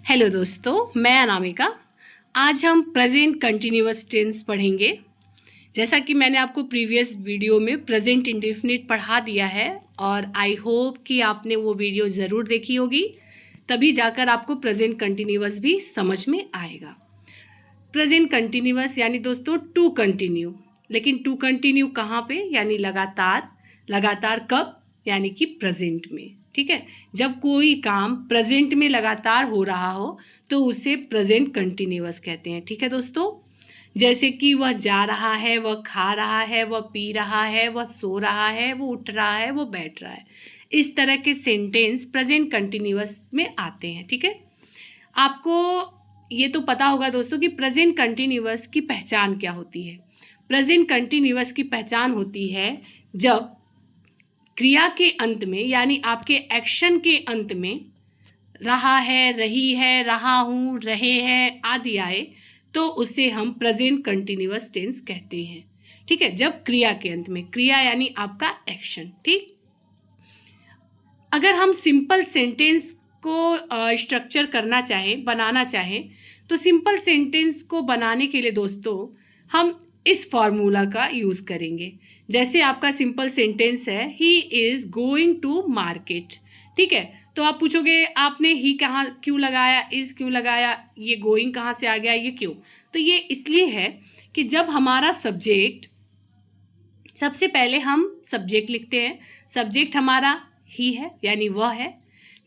Hello दोस्तों, मैं अनामिका। आज हम प्रेजेंट कंटिन्यूअस टेंस पढ़ेंगे। जैसा कि मैंने आपको प्रीवियस वीडियो में प्रेजेंट इंडेफिनिट पढ़ा दिया है और आई होप कि आपने वो वीडियो ज़रूर देखी होगी, तभी जाकर आपको प्रेजेंट कंटिन्यूअस भी समझ में आएगा। प्रेजेंट कंटिन्यूअस यानी दोस्तों टू कंटिन्यू, लेकिन टू कंटिन्यू कहाँ पे? यानी लगातार। लगातार कब? यानी कि प्रेजेंट में। ठीक है, जब कोई काम प्रेजेंट में लगातार हो रहा हो तो उसे प्रेजेंट कंटिन्यूअस कहते हैं। ठीक है दोस्तों, जैसे कि वह जा रहा है, वह खा रहा है, वह पी रहा है, वह सो रहा है, वो उठ रहा है, वो बैठ रहा है। इस तरह के सेंटेंस प्रेजेंट कंटिन्यूअस में आते हैं। ठीक है, आपको ये तो पता होगा दोस्तों कि प्रेजेंट कंटिन्यूअस की पहचान क्या होती है। प्रेजेंट कंटिन्यूअस की पहचान होती है जब क्रिया के अंत में यानी आपके एक्शन के अंत में रहा है, रही है, रहा हूँ, रहे हैं आदि आए तो उसे हम प्रेजेंट कंटिन्यूअस टेंस कहते हैं। ठीक है, जब क्रिया के अंत में, क्रिया यानी आपका एक्शन। ठीक, अगर हम सिंपल सेंटेंस को स्ट्रक्चर करना चाहें, बनाना चाहें, तो सिंपल सेंटेंस को बनाने के लिए दोस्तों हम इस फॉर्मूला का यूज़ करेंगे। जैसे आपका सिंपल सेंटेंस है, he is going to market. ठीक है, तो आप पूछोगे आपने ही कहाँ क्यों लगाया, इज़ क्यों लगाया, ये गोइंग कहाँ से आ गया, ये क्यों? तो ये इसलिए है कि जब हमारा सब्जेक्ट, सबसे पहले हम सब्जेक्ट लिखते हैं। सब्जेक्ट हमारा ही है यानी वह है।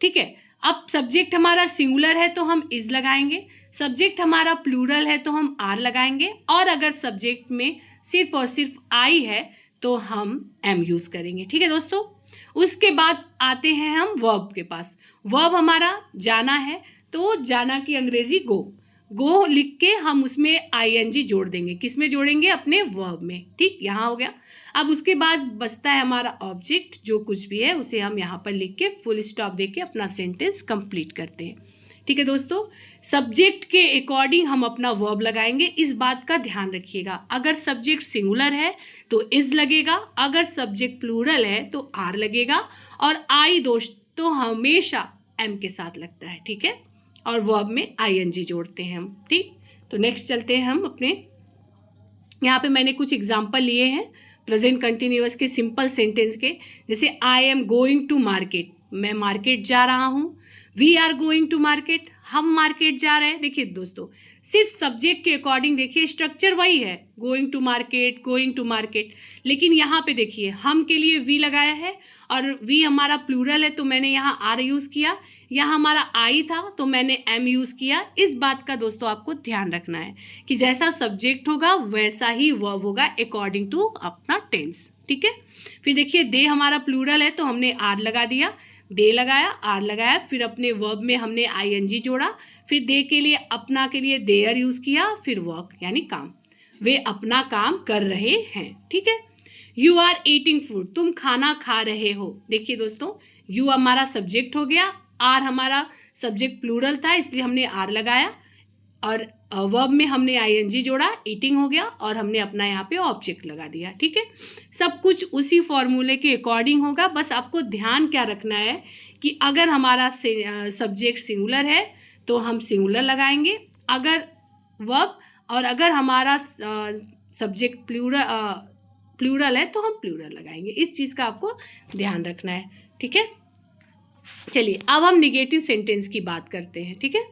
ठीक है, अब सब्जेक्ट हमारा सिंगुलर है तो हम इज लगाएंगे, सब्जेक्ट हमारा प्लूरल है तो हम आर लगाएंगे, और अगर सब्जेक्ट में सिर्फ और सिर्फ आई है तो हम एम यूज़ करेंगे। ठीक है दोस्तों, उसके बाद आते हैं हम वर्ब के पास। वर्ब हमारा जाना है तो जाना की अंग्रेजी गो। गो लिख के हम उसमें आईएनजी जोड़ देंगे। किस में जोड़ेंगे? अपने वर्ब में। ठीक, यहाँ हो गया। अब उसके बाद बचता है हमारा ऑब्जेक्ट, जो कुछ भी है उसे हम यहाँ पर लिख के फुल स्टॉप दे के अपना सेंटेंस कंप्लीट करते हैं। ठीक है दोस्तों, सब्जेक्ट के अकॉर्डिंग हम अपना वर्ब लगाएंगे। इस बात का ध्यान रखिएगा, अगर सब्जेक्ट सिंगुलर है तो इज लगेगा, अगर सब्जेक्ट प्लूरल है तो आर लगेगा, और आई दोस्तों हमेशा एम के साथ लगता है। ठीक है, और वर्ब में आईएनजी जोड़ते हैं हम। ठीक, तो नेक्स्ट चलते हैं हम अपने, यहाँ पे मैंने कुछ एग्जाम्पल लिए हैं प्रेजेंट कंटिन्यूअस के सिंपल सेंटेंस के। जैसे I am going to market, मैं मार्केट जा रहा हूँ। We are going to market, हम मार्केट जा रहे हैं। देखिए दोस्तों, सिर्फ सब्जेक्ट के अकॉर्डिंग देखिए स्ट्रक्चर वही है, going to market, going to market, लेकिन यहाँ पे देखिए हम के लिए वी लगाया है और वी हमारा प्लूरल है तो मैंने यहाँ आर यूज़ किया, यहाँ हमारा आई था तो मैंने एम यूज़ किया। इस बात का दोस्तों आपको ध्यान रखना है कि जैसा सब्जेक्ट होगा वैसा ही वर्ब होगा अकॉर्डिंग टू अपना टेंस। ठीक है, फिर देखिए दे हमारा प्लूरल है तो हमने आर लगा दिया, दे लगाया, आर लगाया, फिर अपने वर्ब में हमने आईएनजी जोड़ा, फिर दे के लिए अपना के लिए देयर यूज़ किया, फिर वर्क यानी काम, वे अपना काम कर रहे हैं। ठीक है, यू आर ईटिंग फूड, तुम खाना खा रहे हो। देखिए दोस्तों, यू हमारा सब्जेक्ट हो गया, आर हमारा सब्जेक्ट प्लूरल था इसलिए हमने आर लगाया, और वर्ब में हमने आईएनजी जोड़ा, ईटिंग हो गया, और हमने अपना यहाँ पे ऑब्जेक्ट लगा दिया। ठीक है, सब कुछ उसी फॉर्मूले के अकॉर्डिंग होगा। बस आपको ध्यान क्या रखना है कि अगर हमारा सब्जेक्ट सिंगुलर है तो हम सिंगुलर लगाएंगे, अगर वर्ब, और अगर हमारा सब्जेक्ट प्लूरल है तो हम प्लूरल लगाएंगे। इस चीज़ का आपको ध्यान रखना है। ठीक है, चलिए अब हम निगेटिव सेंटेंस की बात करते हैं। ठीक है,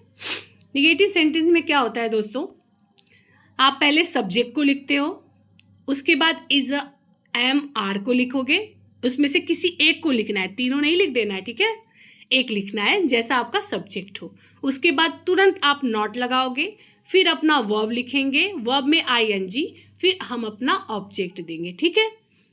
निगेटिव सेंटेंस में क्या होता है दोस्तों, आप पहले सब्जेक्ट को लिखते हो, उसके बाद इज, एम, आर को लिखोगे, उसमें से किसी एक को लिखना है, तीनों नहीं लिख देना है। ठीक है, एक लिखना है जैसा आपका सब्जेक्ट हो। उसके बाद तुरंत आप नॉट लगाओगे, फिर अपना वर्ब लिखेंगे, वर्ब में आईएनजी, फिर हम अपना ऑब्जेक्ट देंगे। ठीक है,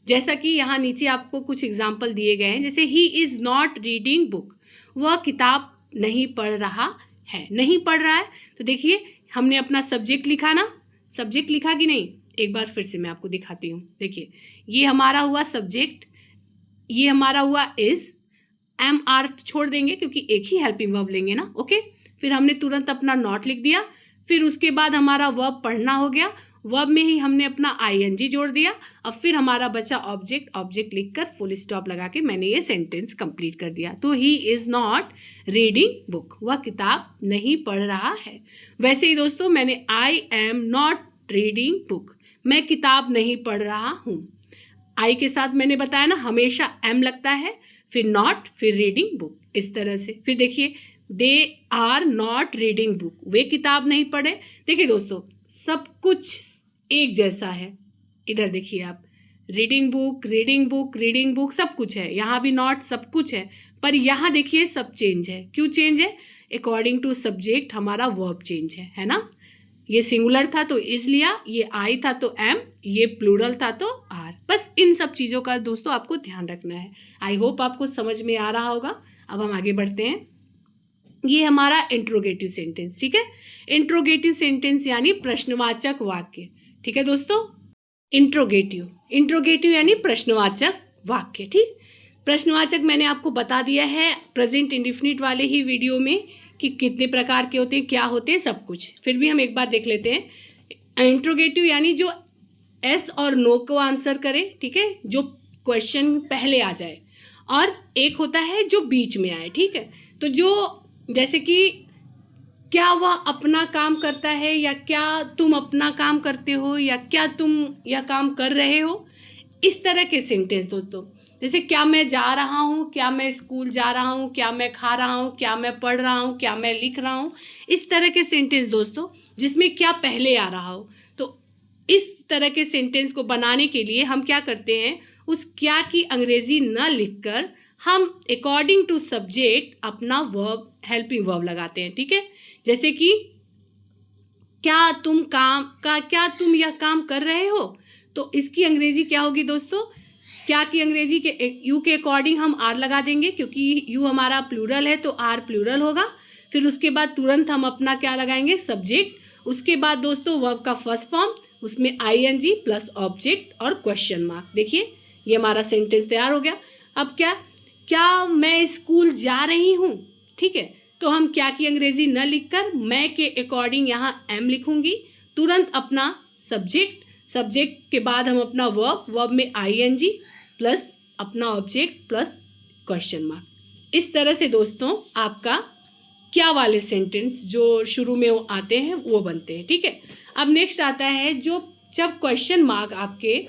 जैसा कि यहाँ नीचे आपको कुछ एग्जाम्पल दिए गए हैं, जैसे he is not reading book, वह किताब नहीं पढ़ रहा है, नहीं पढ़ रहा है। तो देखिए हमने अपना सब्जेक्ट लिखा ना, सब्जेक्ट लिखा कि नहीं, एक बार फिर से मैं आपको दिखाती हूँ। देखिए ये हमारा हुआ सब्जेक्ट, ये हमारा हुआ इज, एम आर छोड़ देंगे क्योंकि एक ही हेल्पिंग वर्ब लेंगे ना। ओके, फिर हमने तुरंत अपना नॉट लिख दिया, फिर उसके बाद हमारा वर्ब पढ़ना हो गया, वर्ब में ही हमने अपना ING जोड़ दिया। अब फिर हमारा बचा ऑब्जेक्ट, ऑब्जेक्ट लिखकर फुल स्टॉप लगा के मैंने ये सेंटेंस कंप्लीट कर दिया। तो he is not reading book, वह किताब नहीं पढ़ रहा है। वैसे ही दोस्तों मैंने I am not reading book, मैं किताब नहीं पढ़ रहा हूँ। आई के साथ मैंने बताया ना हमेशा एम लगता है, फिर नॉट, फिर रीडिंग बुक, इस तरह से। फिर देखिए they are not reading book, वे किताब नहीं पढ़े। देखिए दोस्तों सब कुछ एक जैसा है, इधर देखिए आप, reading book, reading book, reading book सब कुछ है, यहाँ भी नॉट सब कुछ है, पर यहाँ देखिए सब चेंज है। क्यों चेंज है? अकॉर्डिंग टू सब्जेक्ट हमारा वर्ब चेंज है ना। ये सिंगुलर था तो इज लिया, ये आई था तो एम, ये प्लूरल था तो आर। बस इन सब चीज़ों का दोस्तों आपको ध्यान रखना है। आई होप आपको समझ में आ रहा होगा। अब हम आगे बढ़ते हैं। ये हमारा इंट्रोगेटिव सेंटेंस, ठीक है। इंट्रोगेटिव सेंटेंस यानी प्रश्नवाचक वाक्य, ठीक है दोस्तों। इंट्रोगेटिव, इंट्रोगेटिव यानी प्रश्नवाचक वाक्य, ठीक। प्रश्नवाचक मैंने आपको बता दिया है प्रेजेंट इंडेफिनिट वाले ही वीडियो में कि कितने प्रकार के होते हैं, क्या होते हैं, सब कुछ। फिर भी हम एक बार देख लेते हैं। इंट्रोगेटिव यानी जो एस और नो को आंसर करे, ठीक है, जो क्वेश्चन पहले आ जाए, और एक होता है जो बीच में आए, ठीक है। तो जो जैसे कि क्या वह अपना काम करता है, या क्या तुम अपना काम करते हो, या क्या तुम यह काम कर रहे हो, इस तरह के सेंटेंस दोस्तों। जैसे क्या मैं जा रहा हूँ, क्या मैं स्कूल जा रहा हूँ, क्या मैं खा रहा हूँ, क्या मैं पढ़ रहा हूँ, क्या मैं लिख रहा हूँ, इस तरह के सेंटेंस दोस्तों जिसमें क्या पहले आ रहा हो। तो इस तरह के सेंटेंस को बनाने के लिए हम क्या करते हैं, उस क्या की अंग्रेजी न लिखकर हम अकॉर्डिंग टू सब्जेक्ट अपना वर्ब, हेल्पिंग वर्ब लगाते हैं, ठीक है। जैसे कि क्या तुम यह काम कर रहे हो, तो इसकी अंग्रेजी क्या होगी दोस्तों। क्या की अंग्रेजी के यू के अकॉर्डिंग हम आर लगा देंगे, क्योंकि यू हमारा प्लूरल है तो आर प्लूरल होगा। फिर उसके बाद तुरंत हम अपना क्या लगाएंगे, सब्जेक्ट। उसके बाद दोस्तों वर्ब का फर्स्ट फॉर्म, उसमें ING प्लस ऑब्जेक्ट और क्वेश्चन मार्क। देखिए ये हमारा सेंटेंस तैयार हो गया। अब क्या मैं स्कूल जा रही हूँ, ठीक है। तो हम क्या की अंग्रेजी न लिखकर मैं के अकॉर्डिंग यहाँ एम लिखूंगी, तुरंत अपना सब्जेक्ट, सब्जेक्ट के बाद हम अपना वर्ब, वर्ब में ING प्लस अपना ऑब्जेक्ट प्लस क्वेश्चन मार्क। इस तरह से दोस्तों आपका क्या वाले सेंटेंस जो शुरू में आते हैं वो बनते हैं, ठीक है। अब नेक्स्ट आता है जब क्वेश्चन मार्क, आपके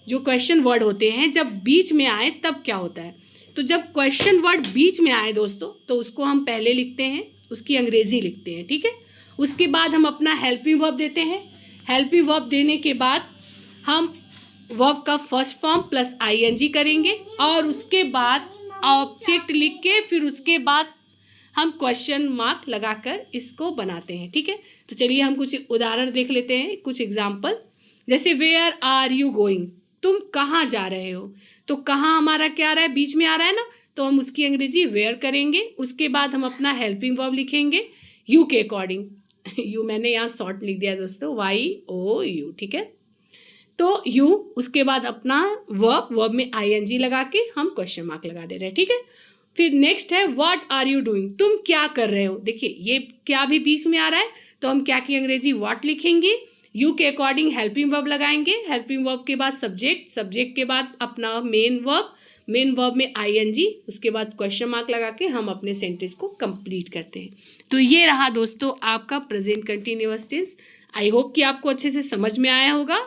जो क्वेश्चन वर्ड होते हैं जब बीच में आए तब क्या होता है। तो जब क्वेश्चन वर्ड बीच में आए दोस्तों तो उसको हम पहले लिखते हैं, उसकी अंग्रेजी लिखते हैं, ठीक है। उसके बाद हम अपना हेल्पिंग वर्ब देते हैं। हेल्पिंग वर्ब देने के बाद हम वर्ब का फर्स्ट फॉर्म प्लस ING करेंगे, और उसके बाद ऑब्जेक्ट लिख के फिर उसके बाद हम क्वेश्चन मार्क लगाकर इसको बनाते हैं, ठीक है। तो चलिए हम कुछ उदाहरण देख लेते हैं, कुछ एग्जाम्पल। जैसे वेयर आर यू गोइंग, तुम कहाँ जा रहे हो। तो कहाँ हमारा क्या आ रहा है, बीच में आ रहा है ना, तो हम उसकी अंग्रेजी वेयर करेंगे। उसके बाद हम अपना हेल्पिंग वर्ब लिखेंगे यू के अकॉर्डिंग। यू मैंने यहाँ शॉर्ट लिख दिया दोस्तों, YOU, ठीक है। तो यू, उसके बाद अपना वर्ब, वर्ब में ING लगा के हम क्वेश्चन मार्क लगा दे रहे हैं, ठीक है। फिर नेक्स्ट है व्हाट आर यू डूइंग, तुम क्या कर रहे हो। देखिए ये क्या भी बीच में आ रहा है तो हम क्या की अंग्रेजी व्हाट लिखेंगे, यू के अकॉर्डिंग हेल्पिंग वर्ब लगाएंगे, हेल्पिंग वर्ब के बाद सब्जेक्ट, सब्जेक्ट के बाद अपना मेन वर्ब, मेन वर्ब में ING, उसके बाद क्वेश्चन मार्क लगा के हम अपने सेंटेंस को कंप्लीट करते हैं। तो ये रहा दोस्तों आपका present continuous tense. I hope कि आपको अच्छे से समझ में आया होगा।